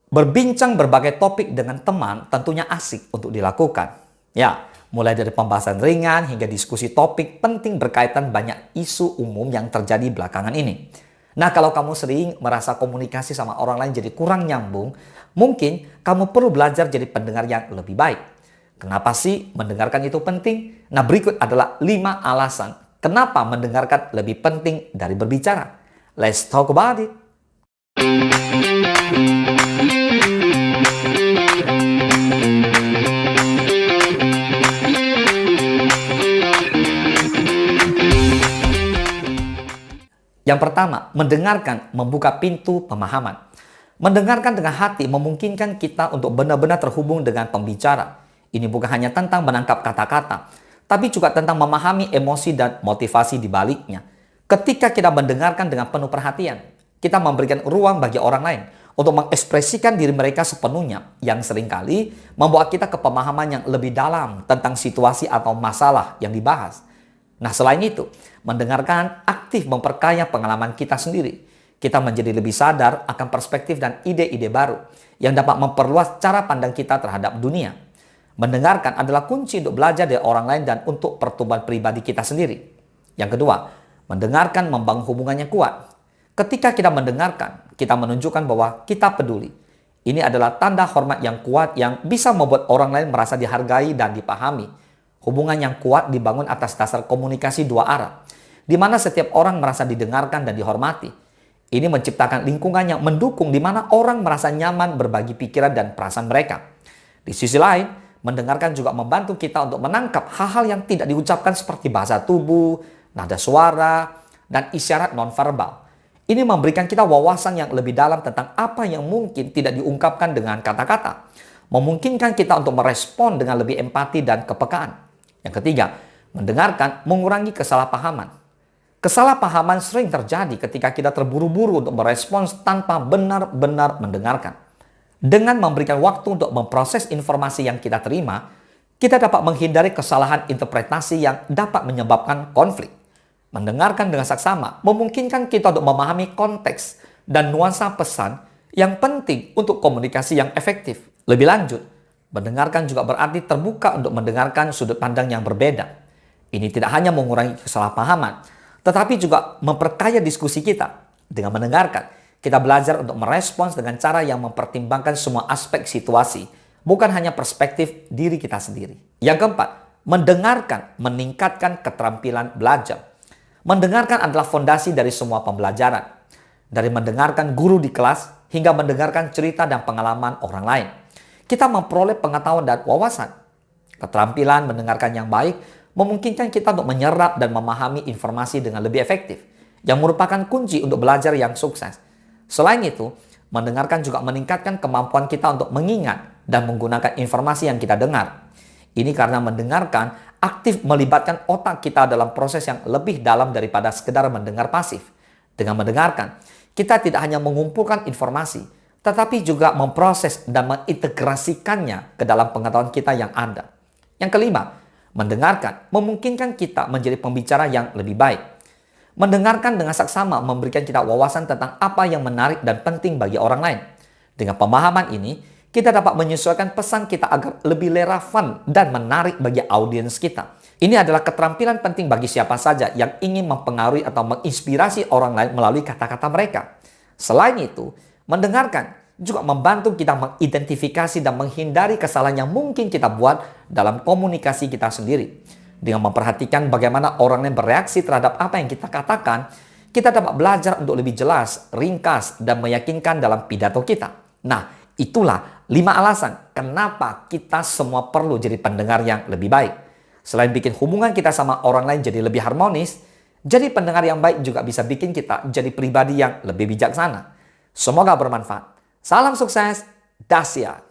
Berbincang berbagai topik dengan teman tentunya asik untuk dilakukan. Ya, mulai dari pembahasan ringan hingga diskusi topik penting berkaitan banyak isu umum yang terjadi belakangan ini. Nah, kalau kamu sering merasa komunikasi sama orang lain jadi kurang nyambung, mungkin kamu perlu belajar jadi pendengar yang lebih baik. Kenapa sih mendengarkan itu penting? Nah, berikut adalah 5 alasan kenapa mendengarkan lebih penting dari berbicara. Let's talk about it. Yang pertama, mendengarkan membuka pintu pemahaman. Mendengarkan dengan hati memungkinkan kita untuk benar-benar terhubung dengan pembicara. Ini bukan hanya tentang menangkap kata-kata, tapi juga tentang memahami emosi dan motivasi di baliknya. Ketika kita mendengarkan dengan penuh perhatian, kita memberikan ruang bagi orang lain untuk mengekspresikan diri mereka sepenuhnya, yang seringkali membawa kita ke pemahaman yang lebih dalam tentang situasi atau masalah yang dibahas. Nah, selain itu, mendengarkan aktif memperkaya pengalaman kita sendiri. Kita menjadi lebih sadar akan perspektif dan ide-ide baru yang dapat memperluas cara pandang kita terhadap dunia. Mendengarkan adalah kunci untuk belajar dari orang lain dan untuk pertumbuhan pribadi kita sendiri. Yang kedua, mendengarkan membangun hubungannya kuat. Ketika kita mendengarkan, kita menunjukkan bahwa kita peduli. Ini adalah tanda hormat yang kuat yang bisa membuat orang lain merasa dihargai dan dipahami. Hubungan yang kuat dibangun atas dasar komunikasi dua arah, di mana setiap orang merasa didengarkan dan dihormati. Ini menciptakan lingkungan yang mendukung di mana orang merasa nyaman berbagi pikiran dan perasaan mereka. Di sisi lain, mendengarkan juga membantu kita untuk menangkap hal-hal yang tidak diucapkan seperti bahasa tubuh, nada suara, dan isyarat nonverbal. Ini memberikan kita wawasan yang lebih dalam tentang apa yang mungkin tidak diungkapkan dengan kata-kata. Memungkinkan kita untuk merespon dengan lebih empati dan kepekaan. Yang ketiga, mendengarkan mengurangi kesalahpahaman. Kesalahpahaman sering terjadi ketika kita terburu-buru untuk merespons tanpa benar-benar mendengarkan. Dengan memberikan waktu untuk memproses informasi yang kita terima, kita dapat menghindari kesalahan interpretasi yang dapat menyebabkan konflik. Mendengarkan dengan saksama memungkinkan kita untuk memahami konteks dan nuansa pesan yang penting untuk komunikasi yang efektif. Lebih lanjut, mendengarkan juga berarti terbuka untuk mendengarkan sudut pandang yang berbeda. Ini tidak hanya mengurangi kesalahpahaman, tetapi juga memperkaya diskusi kita. Dengan mendengarkan, kita belajar untuk merespons dengan cara yang mempertimbangkan semua aspek situasi, bukan hanya perspektif diri kita sendiri. Yang keempat, mendengarkan meningkatkan keterampilan belajar. Mendengarkan adalah fondasi dari semua pembelajaran. Dari mendengarkan guru di kelas hingga mendengarkan cerita dan pengalaman orang lain. Kita memperoleh pengetahuan dan wawasan. Keterampilan mendengarkan yang baik memungkinkan kita untuk menyerap dan memahami informasi dengan lebih efektif, yang merupakan kunci untuk belajar yang sukses. Selain itu, mendengarkan juga meningkatkan kemampuan kita untuk mengingat dan menggunakan informasi yang kita dengar. Ini karena mendengarkan aktif melibatkan otak kita dalam proses yang lebih dalam daripada sekedar mendengar pasif. Dengan mendengarkan, kita tidak hanya mengumpulkan informasi, tetapi juga memproses dan mengintegrasikannya ke dalam pengetahuan kita yang ada. Yang kelima, mendengarkan memungkinkan kita menjadi pembicara yang lebih baik. Mendengarkan dengan saksama memberikan kita wawasan tentang apa yang menarik dan penting bagi orang lain. Dengan pemahaman ini, kita dapat menyesuaikan pesan kita agar lebih relevan dan menarik bagi audiens kita. Ini adalah keterampilan penting bagi siapa saja yang ingin mempengaruhi atau menginspirasi orang lain melalui kata-kata mereka. Selain itu, mendengarkan juga membantu kita mengidentifikasi dan menghindari kesalahan yang mungkin kita buat dalam komunikasi kita sendiri. Dengan memperhatikan bagaimana orang lain bereaksi terhadap apa yang kita katakan, kita dapat belajar untuk lebih jelas, ringkas, dan meyakinkan dalam pidato kita. Nah, itulah 5 alasan kenapa kita semua perlu jadi pendengar yang lebih baik. Selain bikin hubungan kita sama orang lain jadi lebih harmonis, jadi pendengar yang baik juga bisa bikin kita jadi pribadi yang lebih bijaksana. Semoga bermanfaat. Salam sukses, Dasya.